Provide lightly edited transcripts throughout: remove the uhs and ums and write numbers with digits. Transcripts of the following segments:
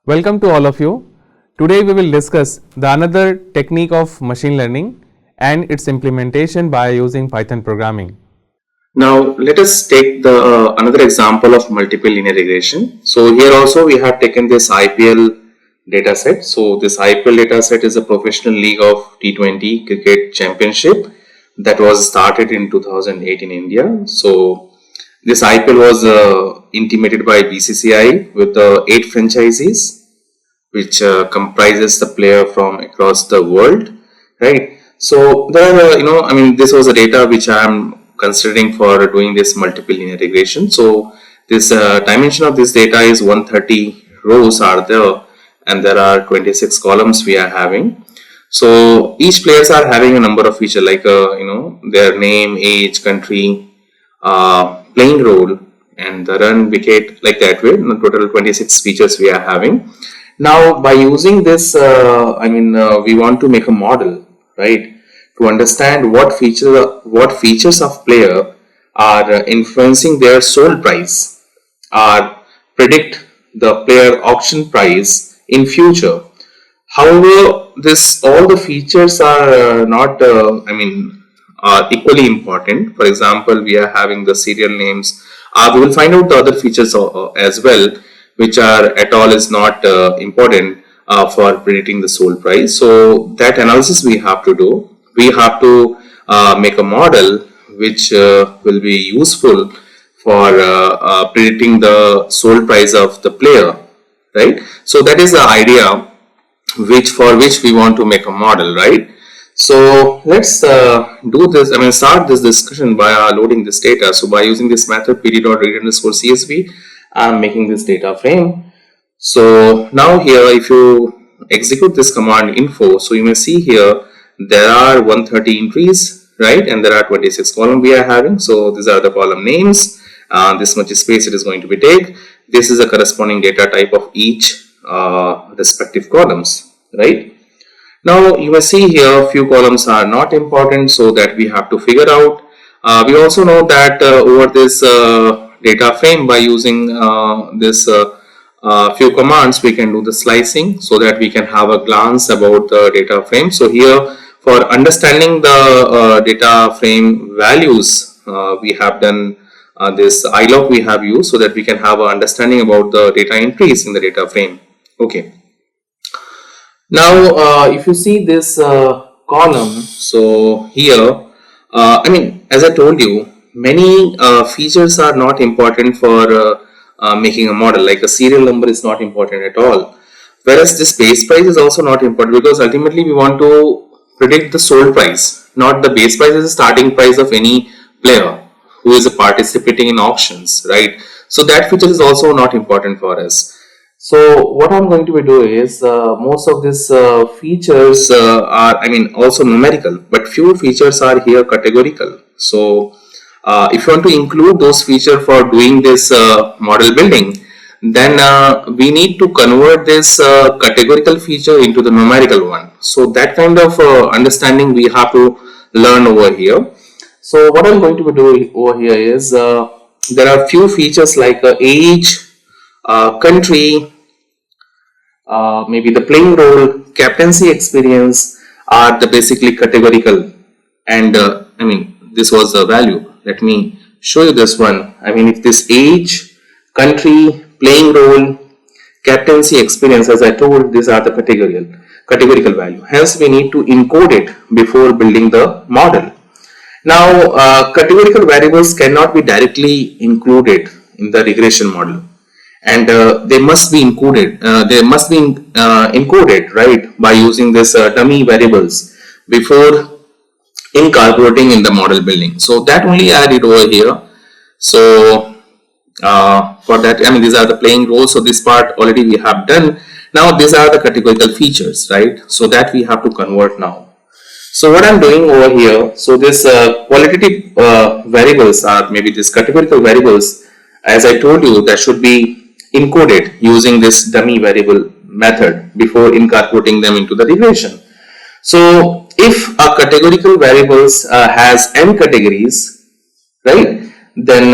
Welcome to all of you. Today we will discuss the another technique of machine learning and its implementation by using Python programming. Now let us take the another example of multiple linear regression. So here also we have taken this IPL data set. So this IPL data set is a professional league of T20 cricket championship that was started in 2008 in India. So this IPL was intimated by BCCI with 8 franchises, which comprises the player from across the world, right? So there are, this was a data which I am considering for doing this multiple linear regression. So this dimension of this data is 130 rows are there, and there are 26 columns we are having. So each players are having a number of features like their name, age, country, playing role, and the run, wicket, like that way. In total 26 features we are having. Now by using this, we want to make a model, right, to understand what features of player are influencing their sold price, or predict the player auction price in future. However, this all the features are not are equally important. For example, we are having the serial names. We will find out the other features as well, which are at all is not important for predicting the sold price. So that analysis we have to do. We have to make a model which will be useful for predicting the sold price of the player, right? So that is the idea for which we want to make a model, right? So let's do this. Start this discussion by loading this data. So by using this method pd.read_csv, I'm making this data frame. So now here, if you execute this command info, so you may see here there are 130 entries, right? And there are 26 columns we are having. So these are the column names. This much space it is going to be take. This is a corresponding data type of each respective columns, right? Now you may see here few columns are not important, so that we have to figure out. We also know that over this data frame, by using this few commands, we can do the slicing so that we can have a glance about the data frame. So here, for understanding the data frame values, we have done this ilog we have used so that we can have an understanding about the data entries in the data frame. Okay. Now, if you see this column, so here, as I told you, many features are not important for making a model. Like a serial number is not important at all. Whereas this base price is also not important, because ultimately we want to predict the sold price, not the base price is the starting price of any player who is participating in auctions, right? So that feature is also not important for us. So what I'm going to be doing is most of these features are also numerical, but few features are here categorical. So if you want to include those features for doing this model building, then we need to convert this categorical feature into the numerical one. So that kind of understanding we have to learn over here. So what I'm going to be doing over here is there are few features like age, country, maybe the playing role, captaincy experience are the basically categorical, and this was the value. Let me show you this one. If this age, country, playing role, captaincy experience, as I told, these are the categorical value. Hence we need to encode it before building the model. Now categorical variables cannot be directly included in the regression model, and they must be included. Encoded, right, by using this dummy variables before incorporating in the model building. So that only I did over here. So for that, these are the playing roles. So this part already we have done. Now these are the categorical features, right? So that we have to convert now. So what I'm doing over here, so this qualitative variables, are maybe these categorical variables, as I told you, that should be encoded using this dummy variable method before incorporating them into the regression. So if a categorical variables has n categories, right, then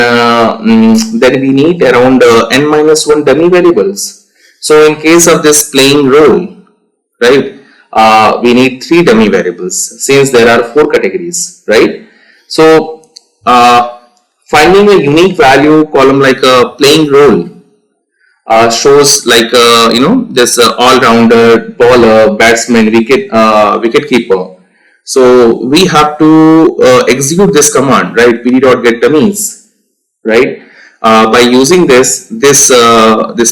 we need around n-1 dummy variables. So in case of this playing role, right, we need 3 dummy variables since there are 4 categories, right? So finding a unique value column like a playing role shows like this all-rounder, bowler, batsman, wicket keeper. So we have to execute this command, right? pd.get dummies, right? By using this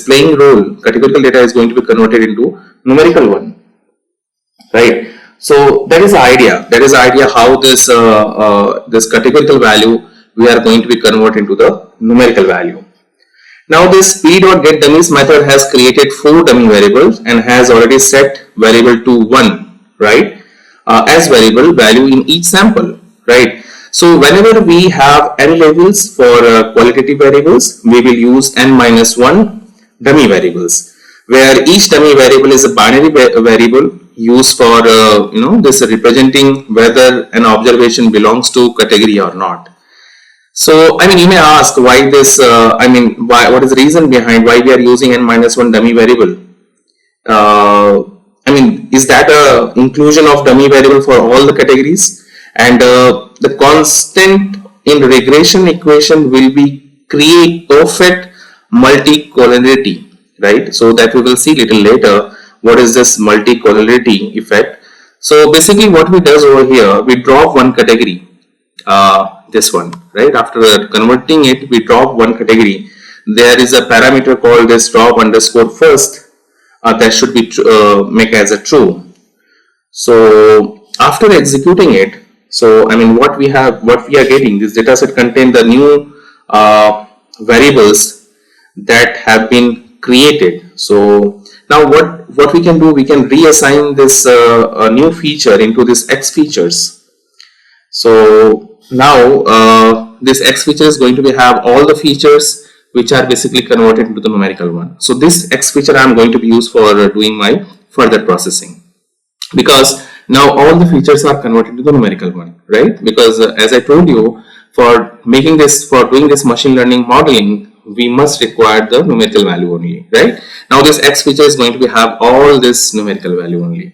playing role, categorical data is going to be converted into numerical one, right? So that is the idea. That is the idea how this categorical value we are going to be converted into the numerical value. Now this p.getDummies method has created 4 dummy variables and has already set variable to 1, right, as variable value in each sample, right. So whenever we have n labels for qualitative variables, we will use n-1 dummy variables, where each dummy variable is a binary variable used for this representing whether an observation belongs to category or not. So, I mean, you may ask why this, what is the reason behind why we are using n-1 dummy variable? Is that a inclusion of dummy variable for all the categories? And the constant in regression equation will be create perfect multicollinearity, right? So that we will see little later what is this multicollinearity effect. So basically what we does over here, we drop one category, this one, right? After converting it, we drop one category. There is a parameter called this drop underscore first that should be make as a true. So after executing it, so I mean what we are getting, this data set contain the new variables that have been created. So now what we can do, we can reassign this new feature into this X features. So now this X feature is going to have all the features which are basically converted into the numerical one. So this X feature I am going to be used for doing my further processing, because now all the features are converted to the numerical one, right? Because as I told you, for doing this machine learning modeling, we must require the numerical value only, right? Now this X feature is going to have all this numerical value only.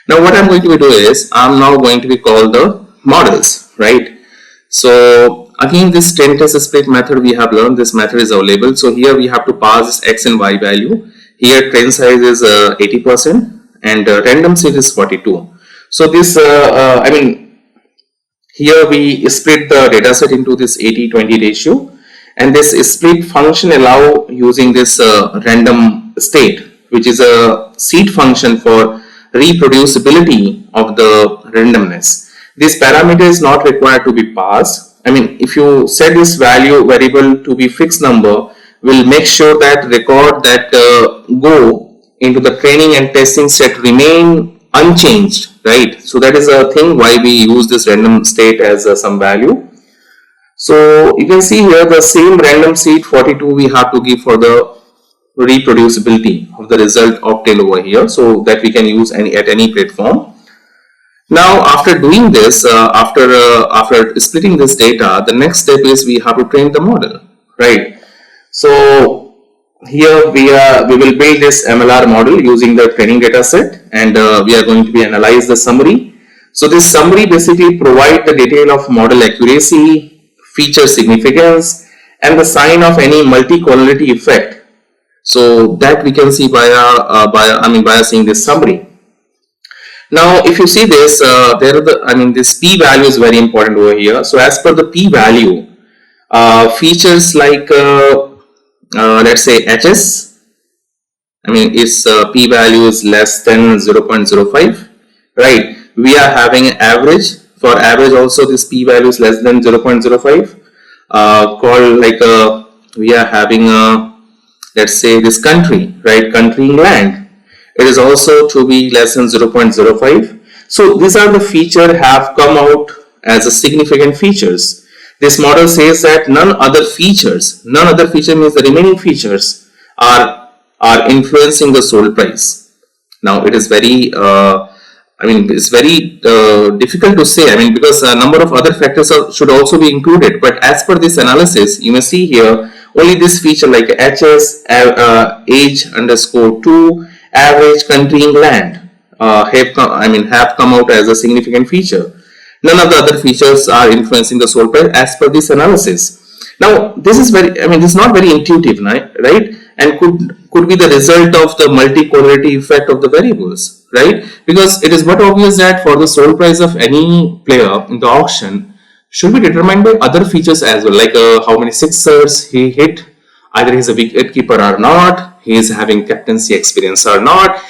Now what I'm going to do is, I'm now going to call the models, right? So again, this 10 test split method we have learned, this method is available. So here we have to pass X and Y value. Here train size is 80% and random seed is 42. So this, here we split the data set into this 80-20 ratio, and this split function allow using this random state, which is a seed function for reproducibility of the randomness. This parameter is not required to be passed. I mean, if you set this value variable to be fixed number, will make sure that record that go into the training and testing set remain unchanged, right? So that is a thing why we use this random state as some value. So you can see here the same random seed 42 we have to give for the reproducibility of the result obtained over here, so that we can use at any platform. Now after doing this, after splitting this data, the next step is we have to train the model, right? So here we will build this MLR model using the training data set, and we are going to be analyze the summary. So this summary basically provide the detail of model accuracy, feature significance, and the sign of any multicollinearity effect. So that we can see by seeing this summary. Now if you see this, this p value is very important over here. So as per the p value, features like let's say HS, its p value is less than 0.05, right? We are having an average. For average also this p value is less than 0.05. Called like we are having a, let's say this country, right? Country England. It is also to be less than 0.05. So these are the features have come out as a significant features. This model says that none other feature means the remaining features are influencing the sold price. Now it is very it's very difficult to say, because a number of other factors should also be included, but as per this analysis, you may see here only this feature like HS, age underscore 2, average country in land have come out as a significant feature. None of the other features are influencing the sold price as per this analysis. Now, this is this is not very intuitive, right? And could be the result of the multi-correlative effect of the variables, right? Because it is but obvious that for the sold price of any player in the auction should be determined by other features as well, like how many sixers he hit, either he's a wicket keeper or not, he is having captaincy experience or not.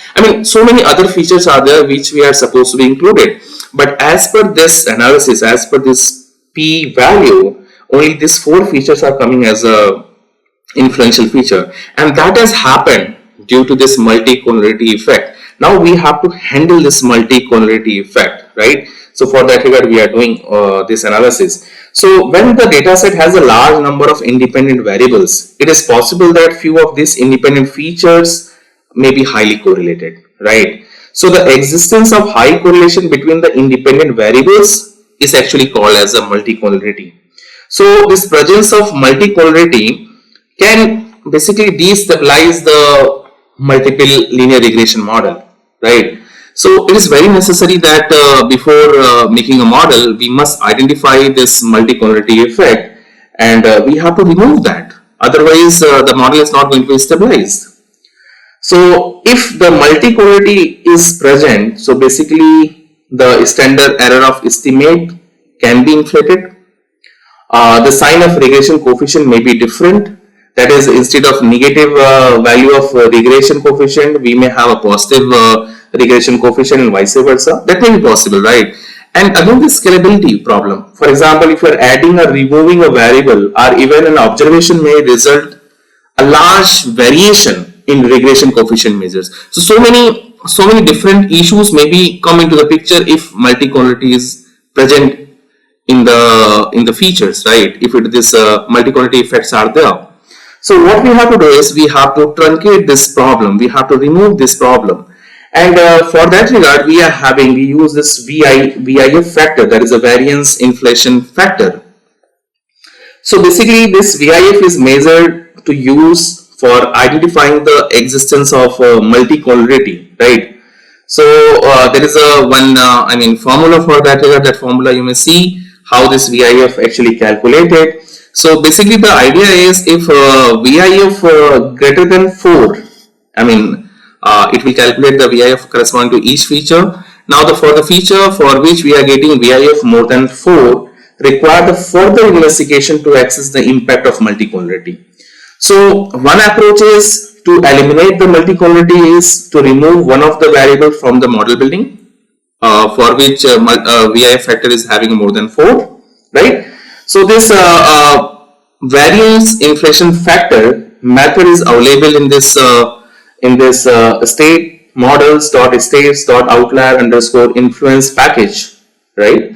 So many other features are there which we are supposed to be included. But as per this analysis, as per this P value, only these 4 features are coming as a influential feature, and that has happened due to this multi-correlative effect. Now we have to handle this multi-correlative effect, right? So for that regard, we are doing this analysis. So when the data set has a large number of independent variables, it is possible that few of these independent features may be highly correlated, right? So the existence of high correlation between the independent variables is actually called as a multi-correlativity. So this presence of multi-correlativity can basically destabilize the multiple linear regression model, right? So it is very necessary that before making a model, we must identify this multi-correlative effect, and we have to remove that. Otherwise, the model is not going to be stabilized. So if the multi-correlativity is present, so basically the standard error of estimate can be inflated. The sign of regression coefficient may be different. That is, instead of negative value of regression coefficient, we may have a positive regression coefficient and vice versa. That may be possible, right? And again, the scalability problem. For example, if you are adding or removing a variable, or even an observation may result a large variation in regression coefficient measures. So many different issues may be come into the picture if multi-correlativity is present in the features, right? If this multi-correlative effects are there. So what we have to do is we have to truncate this problem. We have to remove this problem. And for that regard, we use this VIF factor, that is a variance inflation factor. So basically this VIF is measured to use for identifying the existence of multi-correlativity, right? So there is a formula for that regard. That formula you may see how this VIF actually calculated. So basically the idea is if VIF greater than 4, it will calculate the VIF corresponding to each feature. Now for the feature for which we are getting VIF more than 4, require the further investigation to assess the impact of multi-correlativity. So one approach is to eliminate the multi-correlativity is to remove one of the variables from the model building for which VIF factor is having more than 4, right? So this variance inflation factor method is available in this state models.states.outlier underscore influence package, right?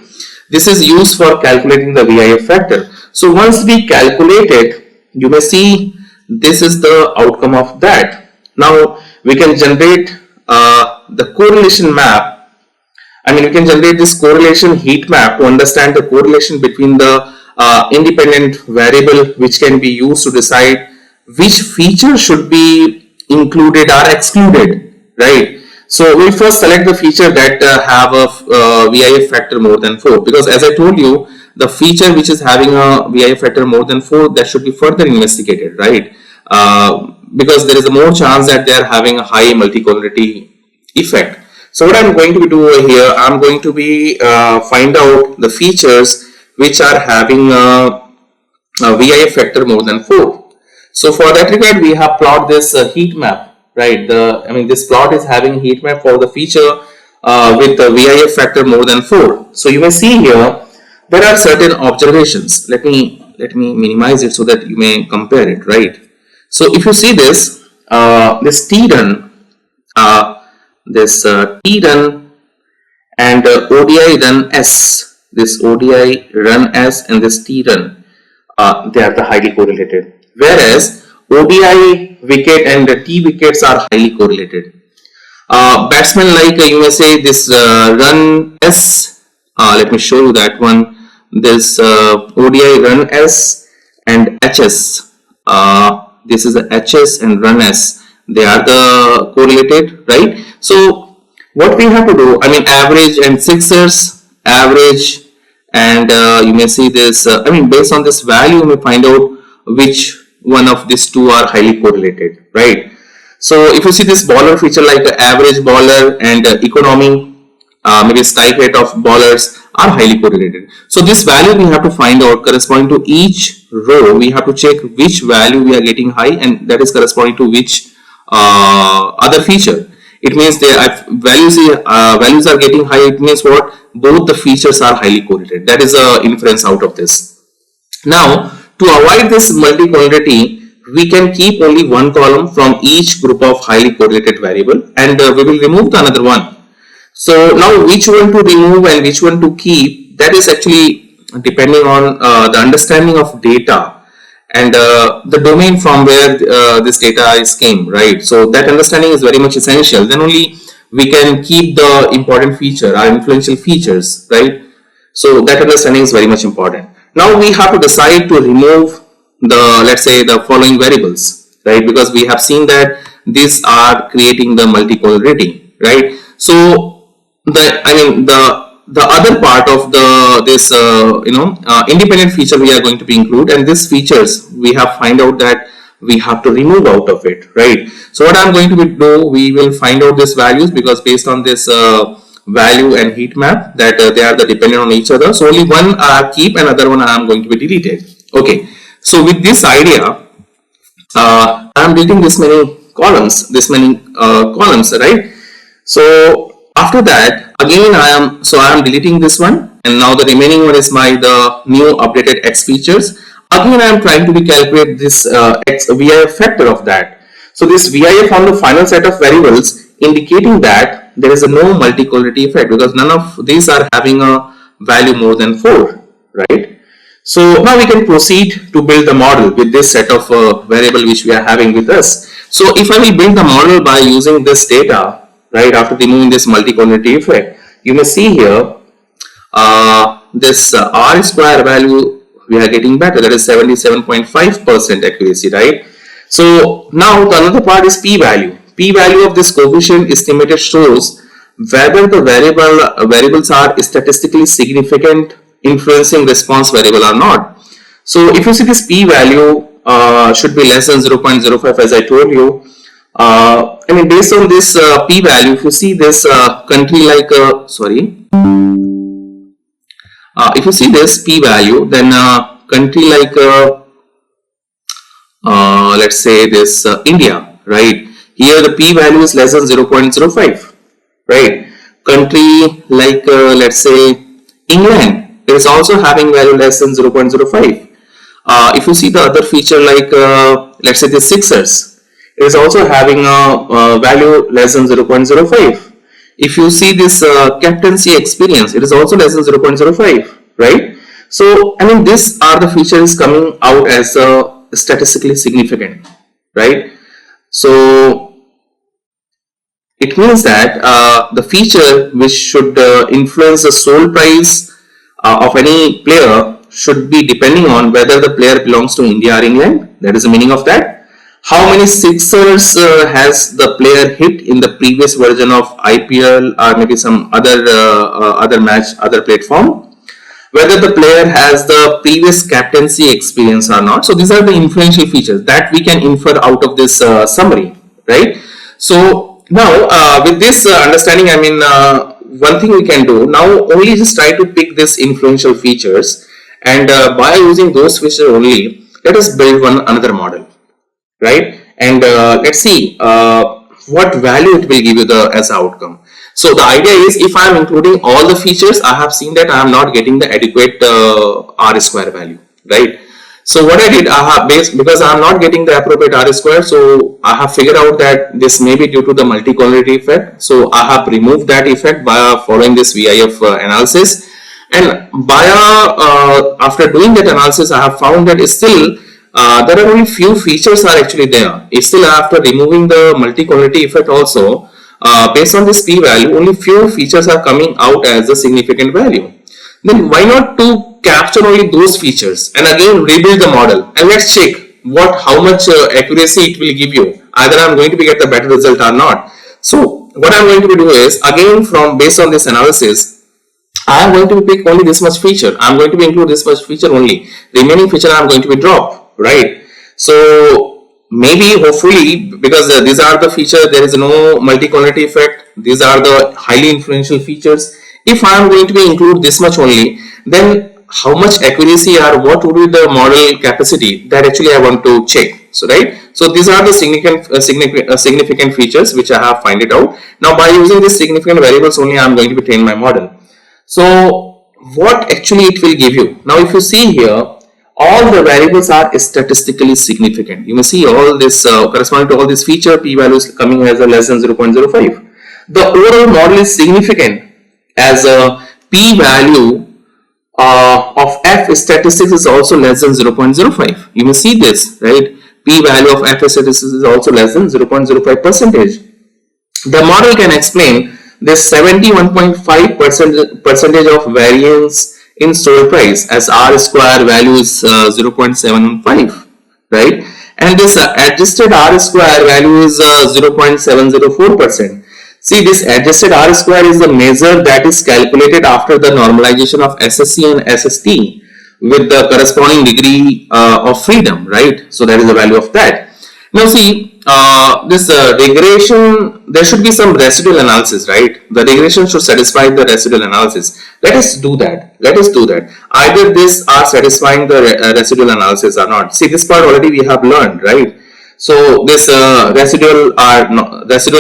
This is used for calculating the VIF factor. So once we calculate it, you may see this is the outcome of that. Now we can generate the correlation map. We can generate this correlation heat map to understand the correlation between the independent variable which can be used to decide which feature should be included or excluded, right? So we first select the feature that have a VIF factor more than 4, because as I told you, the feature which is having a VIF factor more than 4, that should be further investigated, right? Because there is a more chance that they are having a high multi-correlativity effect. So what I'm going to do here, I'm going to be find out the features which are having a VIF factor more than 4. So for that regard, we have plot this heat map, right? This plot is having heat map for the feature with the VIF factor more than 4. So you may see here there are certain observations. Let me minimize it so that you may compare it, right? So if you see this, this T run, T run and ODI run S, this ODI run S and this T run, they are the highly correlated. Whereas ODI wicket and the T wickets are highly correlated. Batsmen like you may say this run S, let me show you that one, this ODI run S and HS, this is the HS and run S. They are the correlated, right? So what we have to do, I mean, average and Sixers, average, and you may see this, I mean, based on this value, you may find out which one of these two are highly correlated, right? So if you see this baller feature like the average baller and economy, maybe strike rate of ballers are highly correlated. So this value we have to find out corresponding to each row. We have to check which value we are getting high, and that is corresponding to which other feature. It means the values are getting high. It means what? Both the features are highly correlated. That is a inference out of this. Now, to avoid this multi-correlativity, we can keep only one column from each group of highly correlated variable, and we will remove the another one. So now which one to remove and which one to keep, that is actually depending on the understanding of data and the domain from where this data is came, right? So that understanding is very much essential. Then only we can keep the important feature, our influential features, right? So that understanding is very much important. Now we have to decide to remove the, let's say, the following variables, right? Because we have seen that these are creating the multi-correlating, right? So the other part of this independent feature we are going to be include, and these features we have find out that we have to remove out of it, right? So what I'm going to do, we will find out these values, because based on this value and heat map that they are the dependent on each other. So only one I keep, and other one I am going to be deleted. Okay. So with this idea, I am deleting this many columns, right? So after that, again I am deleting this one, and now the remaining one is the new updated X features. Again I am trying to calculate this X VIF factor of that. So this VIF on the final set of variables, indicating that there is no multi-correlativity effect, because none of these are having a value more than 4, right? So now we can proceed to build the model with this set of variable which we are having with us. So if I will build the model by using this data, right, after removing this multi-correlativity effect, you may see here this R square value we are getting better, that is 77.5% accuracy, right? So now the another part is p-value. P-value of this coefficient estimated shows whether the variables are statistically significant, influencing response variable or not. So if you see this p-value should be less than 0.05, as I told you. I mean, based on this p-value, if you see this country like if you see this p-value, then country like let's say this India, right? Here the p-value is less than 0.05, right? Country like let's say England is also having value less than 0.05. If you see the other feature like let's say the Sixers, it is also having a value less than 0.05. If you see this captaincy experience, it is also less than 0.05, right? So I mean, these are the features coming out as statistically significant, right? So it means that the feature which should influence the sold price of any player should be depending on whether the player belongs to India or England. That is the meaning of that. How many sixers has the player hit in the previous version of IPL or maybe some other match, other platform. Whether the player has the previous captaincy experience or not. So these are the influential features that we can infer out of this summary, right? So now with this understanding, I mean, one thing we can do now, only just try to pick this influential features, and by using those features only, let us build another model, right? And let's see what value it will give you as outcome. So the idea is, if I am including all the features, I have seen that I am not getting the adequate R square value, right? So what I did, because I am not getting the appropriate R square, so I have figured out that this may be due to the multi-correlativity effect. So I have removed that effect by following this VIF analysis, and after doing that analysis, I have found that still there are only few features are actually there. Still, after removing the multi-correlativity effect also, based on this p-value, only few features are coming out as a significant value. Then why not to capture only those features and again rebuild the model, and let's check how much accuracy it will give you. Either I'm going to be get the better result or not. So what I'm going to do is, again, from based on this analysis, I'm going to pick only this much feature. I'm going to be include this much feature only. Remaining feature I'm going to be drop, right? So maybe, hopefully, because these are the feature, there is no multi-quantity effect. These are the highly influential features. If I am going to be include this much only, then how much accuracy or what would be the model capacity, that actually I want to check. So right, so these are the significant features which I have find it out. Now by using these significant variables only, I am going to be train my model. So what actually it will give you? Now if you see here, all the variables are statistically significant. You may see all this corresponding to all this feature, p-values coming as a less than 0.05. The overall model is significant as a p-value of f statistics is also less than 0.05. You may see this, right? P-value of f statistics is also less than 0.05 percentage. The model can explain this 71.5% percentage of variance in store price, as R square value is 0.715, right? And this adjusted R square value is 0.704%. See, this adjusted R square is the measure that is calculated after the normalization of SSC and SST with the corresponding degree of freedom, right? So that is the value of that. Now see, this regression, there should be some residual analysis, right? The regression should satisfy the residual analysis. Let us do that. Let us do that. Either this are satisfying the residual analysis or not. See, this part already we have learned, right? So this residual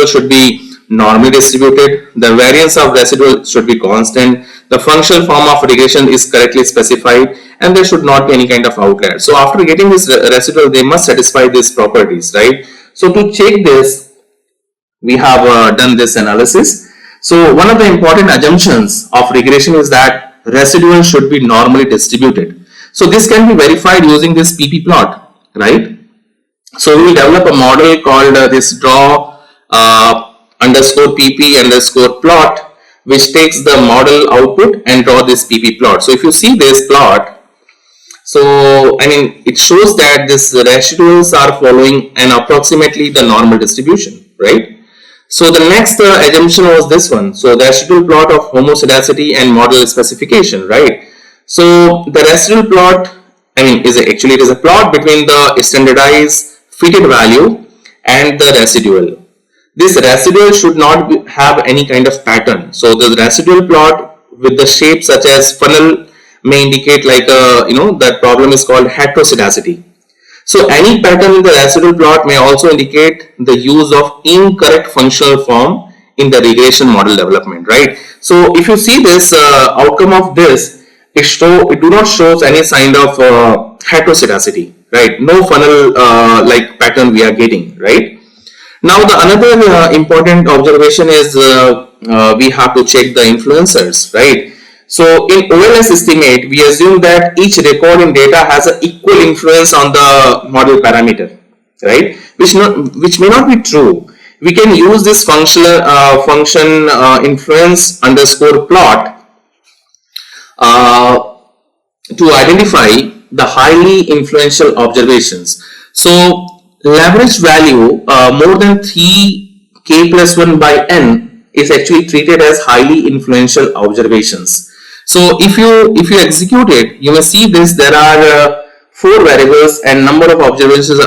should be normally distributed. The variance of residual should be constant. The functional form of regression is correctly specified, and there should not be any kind of outlier. So after getting this residual, they must satisfy these properties, right? So to check this, we have done this analysis. So one of the important assumptions of regression is that residual should be normally distributed. So this can be verified using this PP plot, right? So we will develop a model called this draw underscore PP underscore plot, which takes the model output and draw this PP plot. So if you see this plot, so I mean it shows that this residuals are following an approximately the normal distribution, right? So the next assumption was this one. So the residual plot of homoscedasticity and model specification, right? So the residual plot, I mean, it is a plot between the standardized fitted value and the residual. This residual should not have any kind of pattern. So the residual plot with the shape such as funnel may indicate like that problem is called heteroscedasticity. So any pattern in the residual plot may also indicate the use of incorrect functional form in the regression model development, right? So if you see this outcome of this, it do not shows any sign of heteroscedasticity, right? No funnel like pattern we are getting, right? Now the another important observation is we have to check the influencers, right? So in OLS estimate, we assume that each record in data has an equal influence on the model parameter, right? Which may not be true. We can use this function influence underscore plot to identify the highly influential observations. So leverage value more than 3k plus 1 by n is actually treated as highly influential observations. So if you execute it, you may see this. There are 4 variables and number of observations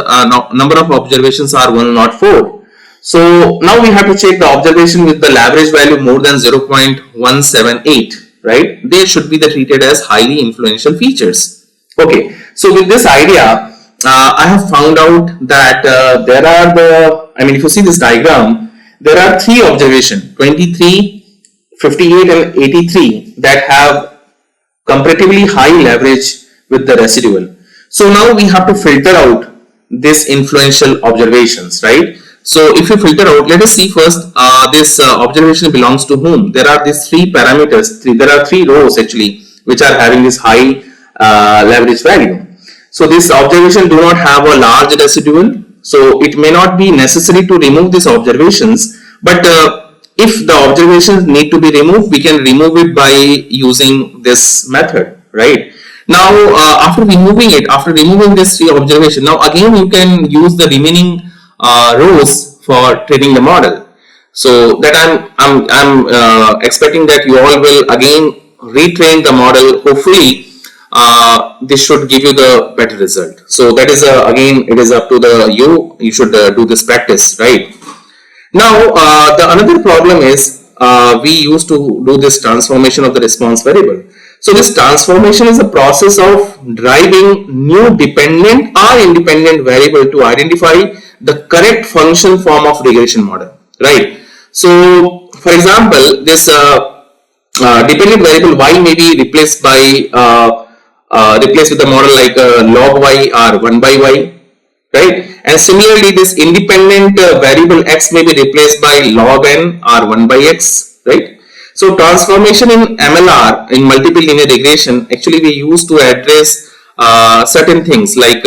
are 1, not 4. So now we have to check the observation with the leverage value more than 0.178, right? They should be treated as highly influential features. Okay, so with this idea, I have found out that there are if you see this diagram, there are 3 observations, 23, 58 and 83, that have comparatively high leverage with the residual. So now we have to filter out this influential observations, right? So if you filter out, let us see first this observation belongs to whom. There are these 3 parameters, there are 3 rows actually which are having this high leverage value. So this observation do not have a large residual, so it may not be necessary to remove these observations, but if the observations need to be removed, we can remove it by using this method, right? Now, after removing this tree observation, now again you can use the remaining rows for training the model. So that I'm expecting that you all will again retrain the model. Hopefully, this should give you the better result. So that is again, it is up to you. You should do this practice, right? Now, the another problem is we used to do this transformation of the response variable. So this transformation is a process of driving new dependent or independent variable to identify the correct function form of regression model, right? So, for example, this dependent variable y may be replaced by replaced with the model like log y or 1 by y, right? And similarly, this independent variable x may be replaced by log n or 1 by x, right? So transformation in MLR, in multiple linear regression, actually we use to address certain things like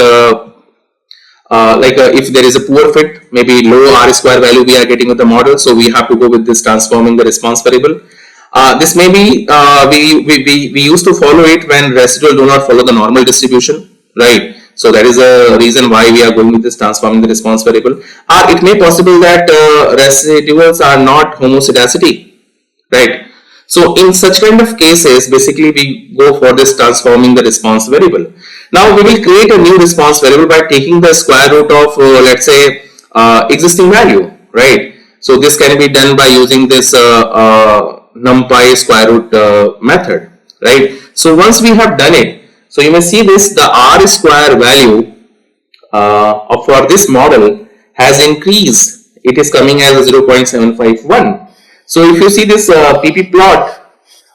if there is a poor fit, maybe low R square value we are getting with the model, so we have to go with this transforming the response variable. This may be we used to follow it when residual do not follow the normal distribution, right? So that is a reason why we are going with this transforming the response variable. Or it may possible that residuals are not homoscedastic, right? So in such kind of cases, basically we go for this transforming the response variable. Now we will create a new response variable by taking the square root of let's say existing value, right? So this can be done by using this numpy square root method, right? So once we have done it, so you may see this, the R square value for this model has increased. It is coming as 0.751. So if you see this PP plot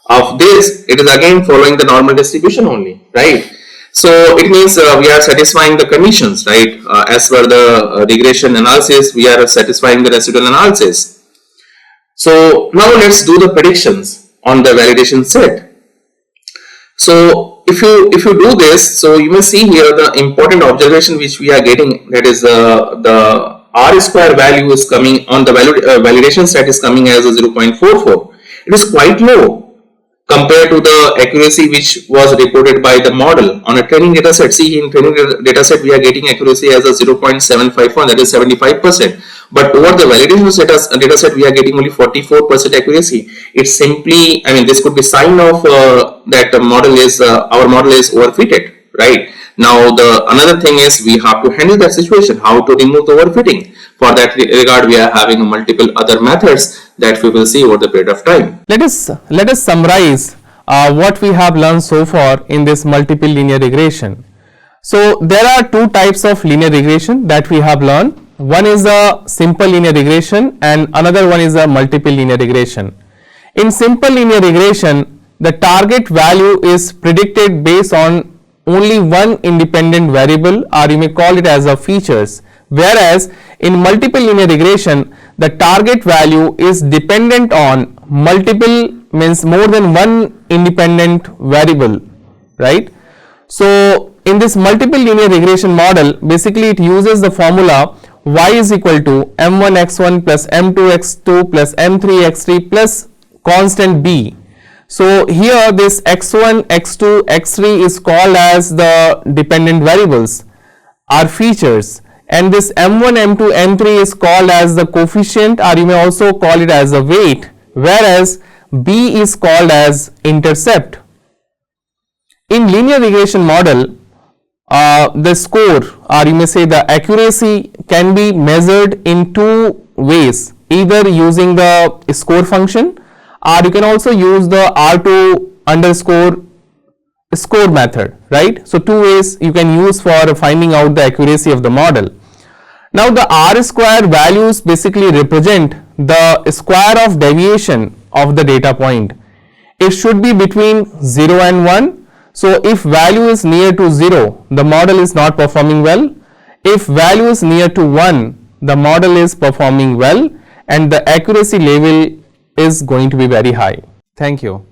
of this, it is again following the normal distribution only, right? So it means we are satisfying the conditions, right? As per the regression analysis, we are satisfying the residual analysis. So now let's do the predictions on the validation set. So if you do this, so you may see here the important observation which we are getting, that is the R square value is coming on the validation set is coming as a 0.44. It is quite low compared to the accuracy which was reported by the model on a training data set. See, in training data set we are getting accuracy as a 0.751, that is 75%. But over the validation data set we are getting only 44% accuracy. It's simply, I mean, this could be sign of that model is our model is overfitted, right? Now the another thing is we have to handle that situation, how to remove the overfitting. For that regard, we are having multiple other methods that we will see over the period of time. Let us summarize what we have learned so far in this multiple linear regression. So there are two types of linear regression that we have learned. One is a simple linear regression and another one is a multiple linear regression. In simple linear regression, the target value is predicted based on only one independent variable, or you may call it as a features, whereas in multiple linear regression the target value is dependent on multiple, means more than one independent variable, right? So in this multiple linear regression model, basically it uses the formula y is equal to m1 x1 plus m2 x2 plus m3 x3 plus constant b. So here this x1, x2, x3 is called as the dependent variables, are features, and this m1, m2, m3 is called as the coefficient, or you may also call it as a weight, whereas b is called as intercept. In linear regression model, the score, or you may say the accuracy, can be measured in two ways, either using the score function, or you can also use the R2 underscore score method, right? So two ways you can use for finding out the accuracy of the model. Now the R square values basically represent the square of deviation of the data point. It should be between 0 and 1. So if value is near to 0, the model is not performing well. If value is near to 1, the model is performing well and the accuracy level is going to be very high. Thank you.